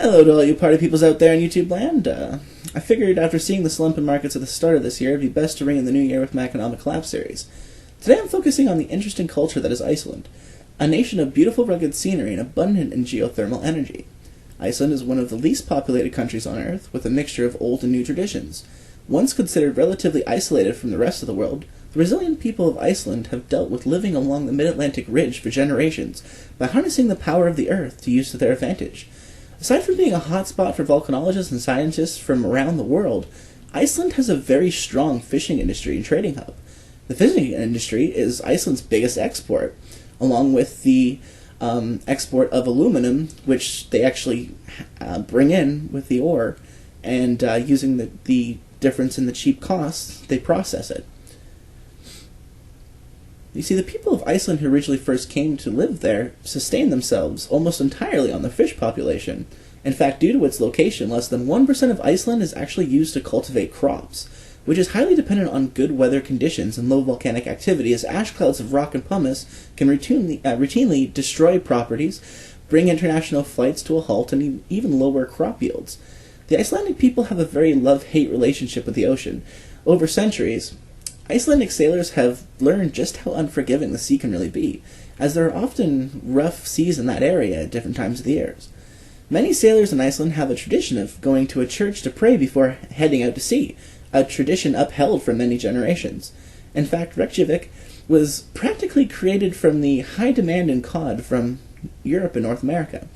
Hello to all you party peoples out there in YouTube land. I figured after seeing the slump in markets at the start of this year, it'd be best to ring in the new year with my economic collapse series. Today I'm focusing on the interesting culture that is Iceland, a nation of beautiful rugged scenery and abundant in geothermal energy. Iceland is one of the least populated countries on Earth, with a mixture of old and new traditions. Once considered relatively isolated from the rest of the world, the resilient people of Iceland have dealt with living along the mid-Atlantic ridge for generations by harnessing the power of the Earth to use to their advantage. Aside from being a hotspot for volcanologists and scientists from around the world, Iceland has a very strong fishing industry and trading hub. The fishing industry is Iceland's biggest export, along with the export of aluminum, which they actually bring in with the ore, and using the difference in the cheap costs, they process it. You see, the people of Iceland who originally first came to live there sustained themselves almost entirely on the fish population. In fact, due to its location, less than 1% of Iceland is actually used to cultivate crops, which is highly dependent on good weather conditions and low volcanic activity, as ash clouds of rock and pumice can routinely destroy properties, bring international flights to a halt, and even lower crop yields. The Icelandic people have a very love-hate relationship with the ocean. Over centuries, Icelandic sailors have learned just how unforgiving the sea can really be, as there are often rough seas in that area at different times of the year. Many sailors in Iceland have a tradition of going to a church to pray before heading out to sea, a tradition upheld for many generations. In fact, Reykjavik was practically created from the high demand in cod from Europe and North America.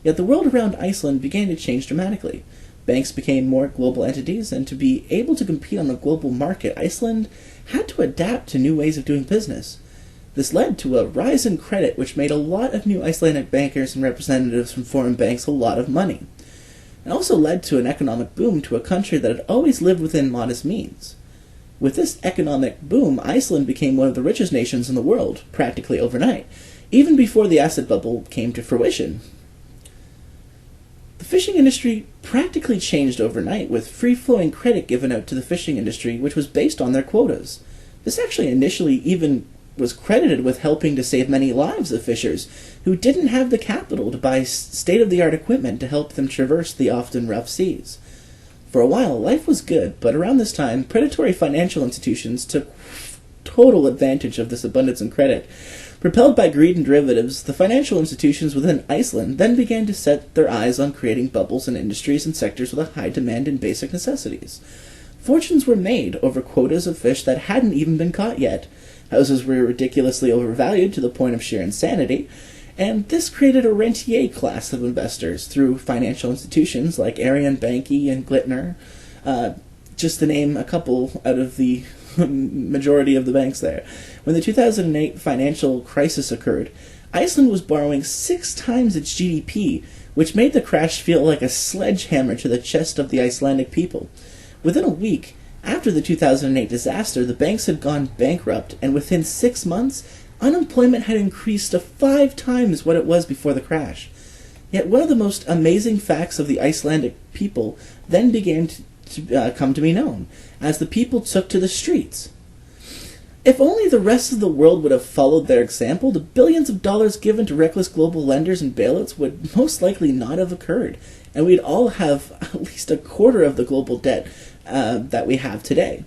Yet the world around Iceland began to change dramatically. Banks became more global entities, and to be able to compete on a global market, Iceland had to adapt to new ways of doing business. This led to a rise in credit, which made a lot of new Icelandic bankers and representatives from foreign banks a lot of money. It also led to an economic boom to a country that had always lived within modest means. With this economic boom, Iceland became one of the richest nations in the world, practically overnight, even before the asset bubble came to fruition. The fishing industry practically changed overnight, with free-flowing credit given out to the fishing industry, which was based on their quotas. This actually initially even was credited with helping to save many lives of fishers who didn't have the capital to buy state-of-the-art equipment to help them traverse the often rough seas. For a while, life was good, but around this time, predatory financial institutions took total advantage of this abundance in credit. Propelled by greed and derivatives, the financial institutions within Iceland then began to set their eyes on creating bubbles in industries and sectors with a high demand in basic necessities. Fortunes were made over quotas of fish that hadn't even been caught yet. Houses were ridiculously overvalued to the point of sheer insanity, and this created a rentier class of investors through financial institutions like Arion Banki and Glitner, just to name a couple out of the majority of the banks there. When the 2008 financial crisis occurred, Iceland was borrowing 6 times its GDP, which made the crash feel like a sledgehammer to the chest of the Icelandic people. Within a week after the 2008 disaster, the banks had gone bankrupt, and within 6 months, unemployment had increased to 5 times what it was before the crash. Yet one of the most amazing facts of the Icelandic people then began to come to be known, as the people took to the streets. If only the rest of the world would have followed their example, the billions of dollars given to reckless global lenders and bailouts would most likely not have occurred, and we'd all have at least a quarter of the global debt that we have today.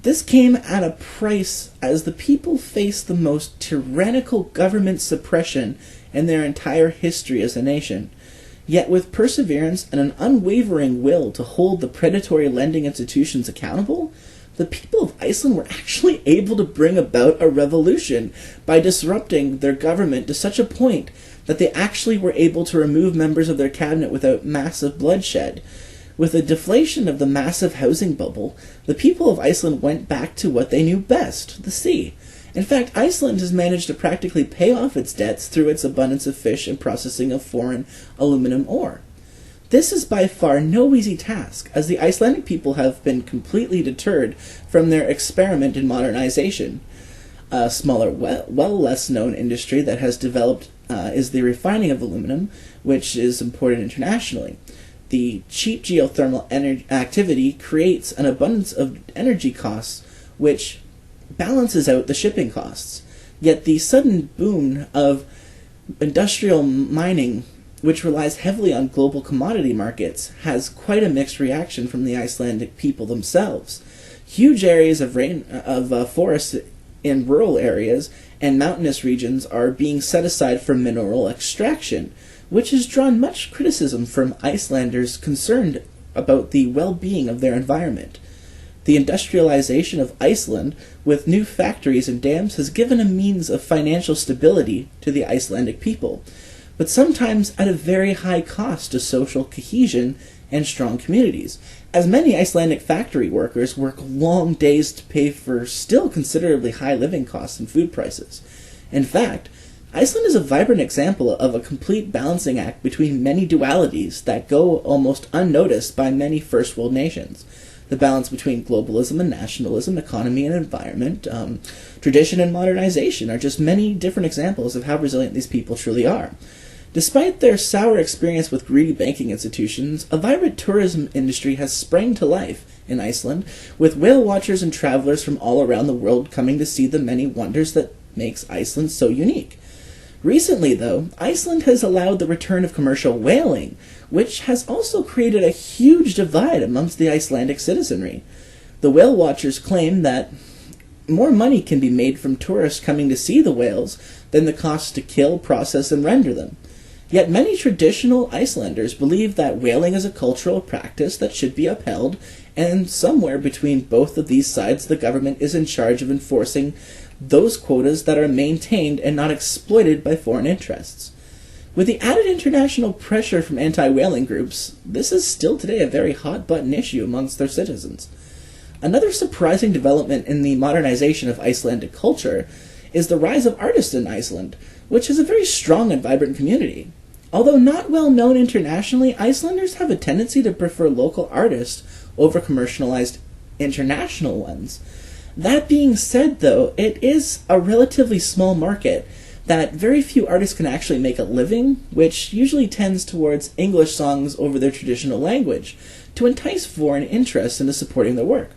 This came at a price, as the people faced the most tyrannical government suppression in their entire history as a nation. Yet with perseverance and an unwavering will to hold the predatory lending institutions accountable, the people of Iceland were actually able to bring about a revolution by disrupting their government to such a point that they actually were able to remove members of their cabinet without massive bloodshed. With the deflation of the massive housing bubble, the people of Iceland went back to what they knew best, the sea. In fact, Iceland has managed to practically pay off its debts through its abundance of fish and processing of foreign aluminum ore. This is by far no easy task, as the Icelandic people have been completely deterred from their experiment in modernization. A smaller, less known industry that has developed is the refining of aluminum, which is imported internationally. The cheap geothermal activity creates an abundance of energy costs, which balances out the shipping costs. Yet the sudden boom of industrial mining which relies heavily on global commodity markets, has quite a mixed reaction from the Icelandic people themselves. Huge areas of forest in rural areas and mountainous regions are being set aside for mineral extraction, which has drawn much criticism from Icelanders concerned about the well-being of their environment. The industrialization of Iceland, with new factories and dams, has given a means of financial stability to the Icelandic people, but sometimes at a very high cost to social cohesion and strong communities, as many Icelandic factory workers work long days to pay for still considerably high living costs and food prices. In fact, Iceland is a vibrant example of a complete balancing act between many dualities that go almost unnoticed by many first world nations. The balance between globalism and nationalism, economy and environment, tradition and modernization are just many different examples of how resilient these people truly are. Despite their sour experience with greedy banking institutions, a vibrant tourism industry has sprang to life in Iceland, with whale watchers and travelers from all around the world coming to see the many wonders that makes Iceland so unique. Recently, though, Iceland has allowed the return of commercial whaling, which has also created a huge divide amongst the Icelandic citizenry. The whale watchers claim that more money can be made from tourists coming to see the whales than the cost to kill, process, and render them. Yet many traditional Icelanders believe that whaling is a cultural practice that should be upheld, and somewhere between both of these sides the government is in charge of enforcing those quotas that are maintained and not exploited by foreign interests. With the added international pressure from anti-whaling groups, this is still today a very hot-button issue amongst their citizens. Another surprising development in the modernization of Icelandic culture is the rise of artists in Iceland, which is a very strong and vibrant community. Although not well known internationally, Icelanders have a tendency to prefer local artists over commercialized international ones. That being said, though, it is a relatively small market that very few artists can actually make a living, which usually tends towards English songs over their traditional language, to entice foreign interest into supporting their work.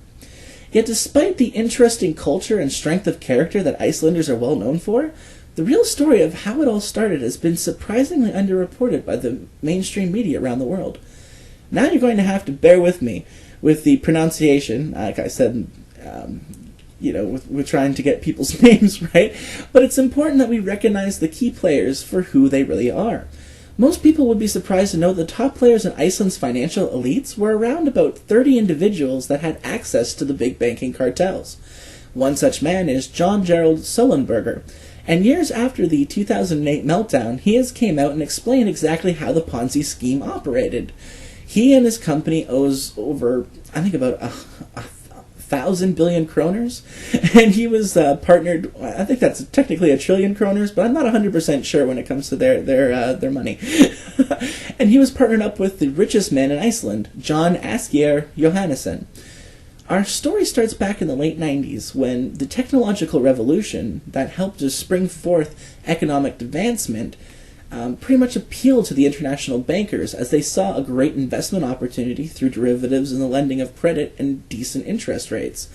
Yet despite the interesting culture and strength of character that Icelanders are well known for, the real story of how it all started has been surprisingly underreported by the mainstream media around the world. Now you're going to have to bear with me with the pronunciation. Like I said, we're trying to get people's names right, but it's important that we recognize the key players for who they really are. Most people would be surprised to know the top players in Iceland's financial elites were around about 30 individuals that had access to the big banking cartels. One such man is John Gerald Sullenberger, and years after the 2008 meltdown, he has came out and explained exactly how the Ponzi scheme operated. He and his company owes over, I think, about a 1,000 billion kroners, and he was partnered. I think that's technically a trillion kroners, but I'm not 100% sure when it comes to their money. And he was partnered up with the richest man in Iceland, John Asgeir Johannesson. Our story starts back in the late 90s when the technological revolution that helped to spring forth economic advancement pretty much appealed to the international bankers as they saw a great investment opportunity through derivatives and the lending of credit and decent interest rates.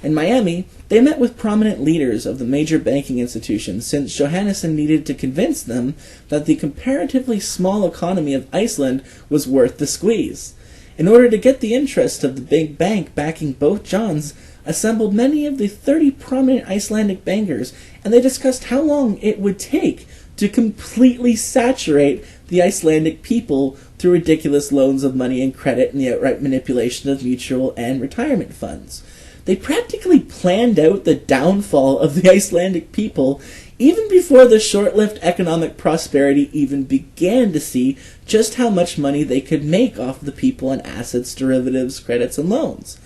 In Miami, they met with prominent leaders of the major banking institutions since Johannesson needed to convince them that the comparatively small economy of Iceland was worth the squeeze. In order to get the interest of the big bank backing both Johns, assembled many of the 30 prominent Icelandic bankers, and they discussed how long it would take to completely saturate the Icelandic people through ridiculous loans of money and credit and the outright manipulation of mutual and retirement funds. They practically planned out the downfall of the Icelandic people even before the short-lived economic prosperity even began to see just how much money they could make off the people and assets, derivatives, credits, and loans.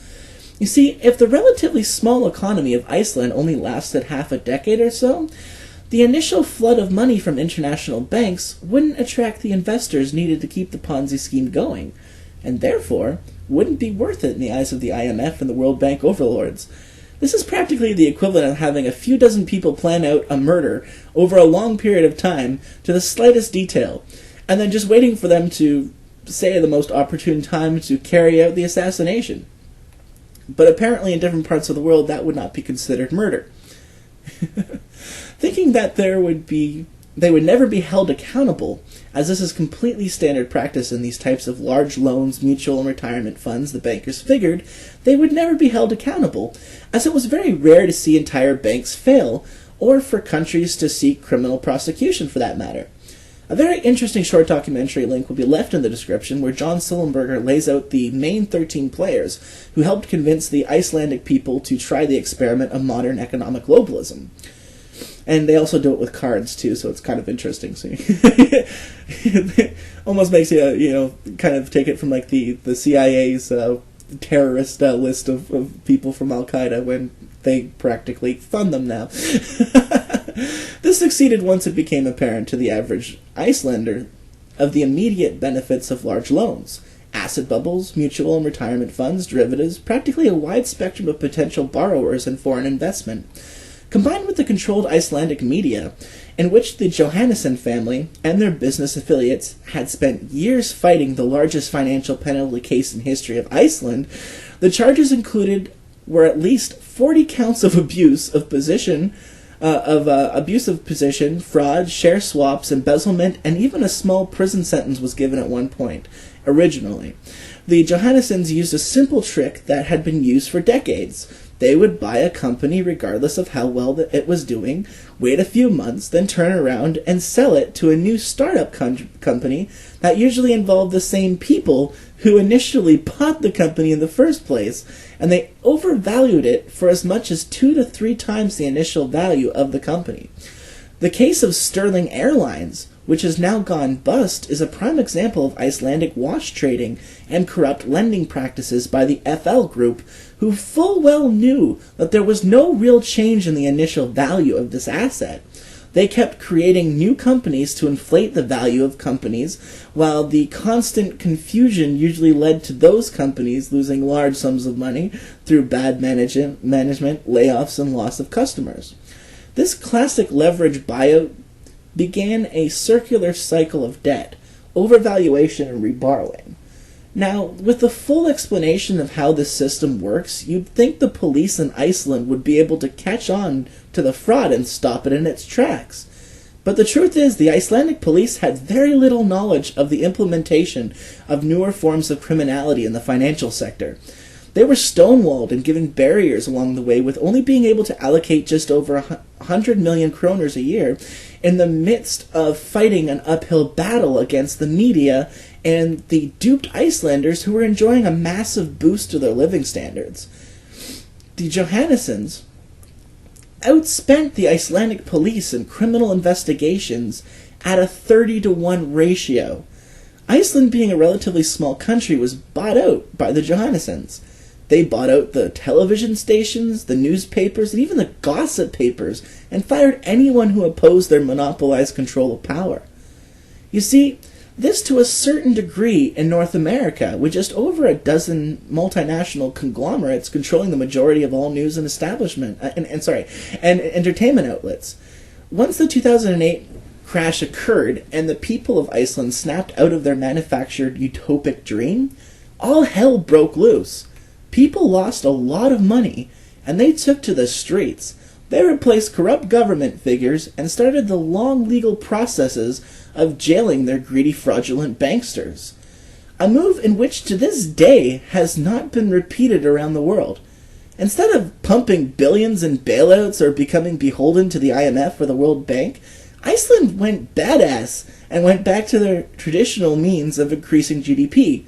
You see, if the relatively small economy of Iceland only lasted half a decade or so, the initial flood of money from international banks wouldn't attract the investors needed to keep the Ponzi scheme going, and therefore wouldn't be worth it in the eyes of the IMF and the World Bank overlords. This is practically the equivalent of having a few dozen people plan out a murder over a long period of time to the slightest detail, and then just waiting for them to say the most opportune time to carry out the assassination. But apparently in different parts of the world that would not be considered murder. Thinking that there would be they would never be held accountable, as this is completely standard practice in these types of large loans, mutual and retirement funds. The bankers figured they would never be held accountable, as it was very rare to see entire banks fail, or for countries to seek criminal prosecution for that matter. A very interesting short documentary link will be left in the description, where John Sullenberger lays out the main 13 players who helped convince the Icelandic people to try the experiment of modern economic globalism. And they also do it with cards too, so it's kind of interesting. So it almost makes you, kind of take it from like the CIA's terrorist list of people from Al Qaeda when they practically fund them now. This succeeded once it became apparent to the average Icelander of the immediate benefits of large loans, asset bubbles, mutual and retirement funds, derivatives, practically a wide spectrum of potential borrowers and foreign investment. Combined with the controlled Icelandic media, in which the Johannesson family and their business affiliates had spent years fighting the largest financial penalty case in history of Iceland, the charges included were at least 40 counts of abuse of position, fraud, share swaps, embezzlement, and even a small prison sentence was given at one point, originally. The Johannessons used a simple trick that had been used for decades. They would buy a company regardless of how well it was doing, wait a few months, then turn around and sell it to a new startup company that usually involved the same people who initially bought the company in the first place, and they overvalued it for as much as 2 to 3 times the initial value of the company. The case of Sterling Airlines, which has now gone bust, is a prime example of Icelandic watch trading and corrupt lending practices by the FL Group, who full well knew that there was no real change in the initial value of this asset. They kept creating new companies to inflate the value of companies, while the constant confusion usually led to those companies losing large sums of money through bad management, layoffs, and loss of customers. This classic leverage buyout began a circular cycle of debt, overvaluation, and reborrowing. Now, with the full explanation of how this system works, you'd think the police in Iceland would be able to catch on to the fraud and stop it in its tracks. But the truth is, the Icelandic police had very little knowledge of the implementation of newer forms of criminality in the financial sector. They were stonewalled and given barriers along the way, with only being able to allocate just over 100 million kroners a year in the midst of fighting an uphill battle against the media and the duped Icelanders who were enjoying a massive boost to their living standards. The Johannessons outspent the Icelandic police in criminal investigations at a 30-to-1 ratio. Iceland, being a relatively small country, was bought out by the Johannessons. They bought out the television stations, the newspapers, and even the gossip papers, and fired anyone who opposed their monopolized control of power. You see, this to a certain degree in North America, with just over a dozen multinational conglomerates controlling the majority of all news and and entertainment outlets. Once the 2008 crash occurred and the people of Iceland snapped out of their manufactured utopic dream, all hell broke loose. People lost a lot of money, and they took to the streets. They replaced corrupt government figures and started the long legal processes of jailing their greedy, fraudulent banksters. A move in which to this day has not been repeated around the world. Instead of pumping billions in bailouts or becoming beholden to the IMF or the World Bank, Iceland went badass and went back to their traditional means of increasing GDP,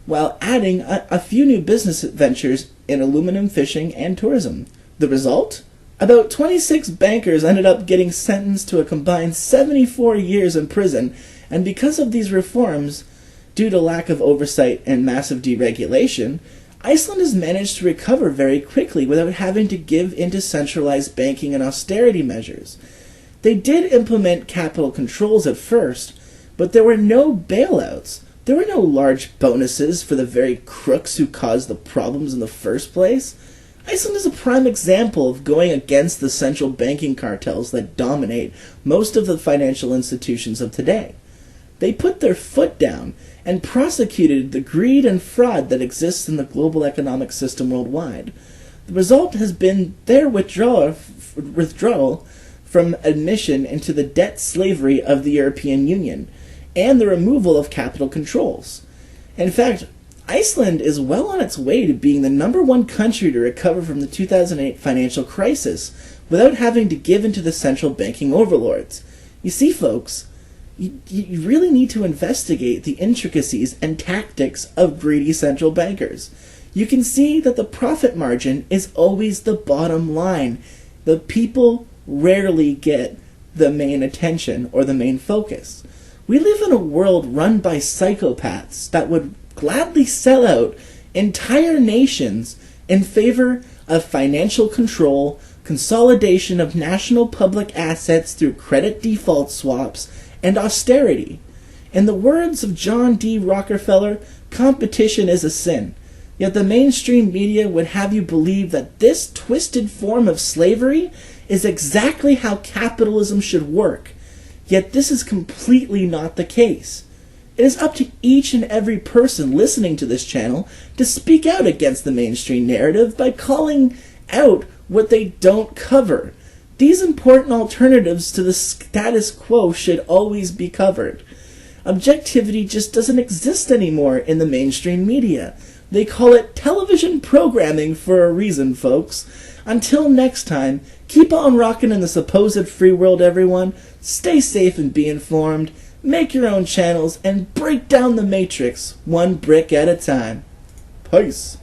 while adding a few new business ventures in aluminum, fishing, and tourism. The result? About 26 bankers ended up getting sentenced to a combined 74 years in prison, and because of these reforms, due to lack of oversight and massive deregulation, Iceland has managed to recover very quickly without having to give in to centralized banking and austerity measures. They did implement capital controls at first, but there were no bailouts. There were no large bonuses for the very crooks who caused the problems in the first place. Iceland is a prime example of going against the central banking cartels that dominate most of the financial institutions of today. They put their foot down and prosecuted the greed and fraud that exists in the global economic system worldwide. The result has been their withdrawal from admission into the debt slavery of the European Union, and the removal of capital controls. In fact, Iceland is well on its way to being the #1 country to recover from the 2008 financial crisis without having to give in to the central banking overlords. You see, folks, you really need to investigate the intricacies and tactics of greedy central bankers. You can see that the profit margin is always the bottom line. The people rarely get the main attention or the main focus. We live in a world run by psychopaths that would gladly sell out entire nations in favor of financial control, consolidation of national public assets through credit default swaps, and austerity. In the words of John D. Rockefeller, competition is a sin. Yet the mainstream media would have you believe that this twisted form of slavery is exactly how capitalism should work. Yet this is completely not the case. It is up to each and every person listening to this channel to speak out against the mainstream narrative by calling out what they don't cover. These important alternatives to the status quo should always be covered. Objectivity just doesn't exist anymore in the mainstream media. They call it television programming for a reason, folks. Until next time, keep on rocking in the supposed free world, everyone. Stay safe and be informed. Make your own channels and break down the matrix one brick at a time. Peace.